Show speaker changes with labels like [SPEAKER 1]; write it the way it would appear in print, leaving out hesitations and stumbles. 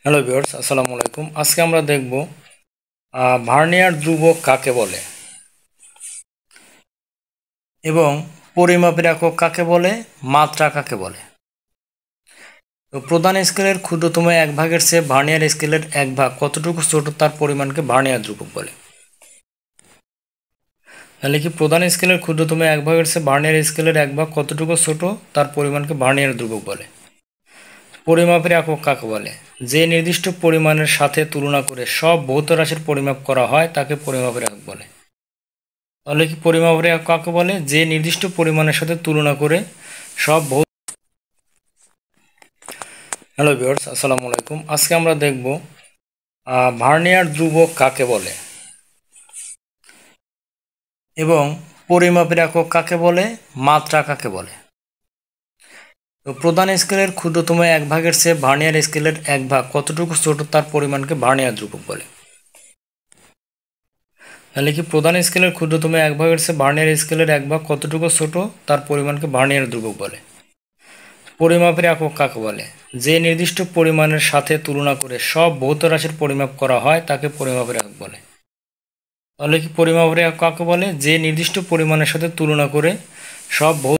[SPEAKER 1] Hello viewers, আসসালামু আলাইকুম। আজকে আমরা দেখব ভার্নিয়ার ধ্রুবক কাকে বলে এবং পরিমাপের একক কাকে বলে, মাত্রা কাকে বলে। তো প্রধান স্কেলের ক্ষুদ্রতম এক ভাগের চেয়ে ভার্নিয়ার স্কেলের এক ভাগ কতটুকু ছোট তার পরিমাণকে ভার্নিয়ার ধ্রুবক বলে। তাহলে কি প্রধান স্কেলের ক্ষুদ্রতম এক ভাগের চেয়ে ভার্নিয়ার স্কেলের এক ভাগ কতটুকু ছোট তার পরিমাণকে ভার্নিয়ার ধ্রুবক বলে। পরিমাপের একক কাকে বলে, যে নির্দিষ্ট পরিমাণের সাথে তুলনা করে সব ভৌত রাশির পরিমাপ করা হয় তাকে পরিমাপের একক বলে। তাহলে কি পরিমাপের একক কাকে বলে, যে নির্দিষ্ট পরিমাণের সাথে তুলনা করে সব ভৌত। হ্যালো ভিউয়ার্স, আসসালামু আলাইকুম। আজকে আমরা দেখব ভার্নিয়ার ধ্রুবক কাকে বলে এবং পরিমাপের একক কাকে বলে, মাত্রা কাকে বলে। তো প্রধান স্কেলের ক্ষুদ্রতম এক ভাগের চেয়ে ভার্নিয়ার স্কেলের এক ভাগ কতটুকু ছোট তার পরিমাণকে ভার্নিয়ার ধ্রুবক বলে। তাহলে কি প্রধান স্কেলের ক্ষুদ্রতম এক ভাগের চেয়ে ভার্নিয়ার স্কেলের এক ভাগ কতটুকু ছোট তার পরিমাণকে ভার্নিয়ার ধ্রুবক বলে। পরিমাপের একক কাকে বলে, যে নির্দিষ্ট পরিমাণের সাথে তুলনা করে সব ভৌত রাশির পরিমাপ করা হয় তাকে পরিমাপের একক বলে। তাহলে কি পরিমাপের একক কাকে বলে, যে নির্দিষ্ট পরিমাণের সাথে তুলনা করে সব ভৌত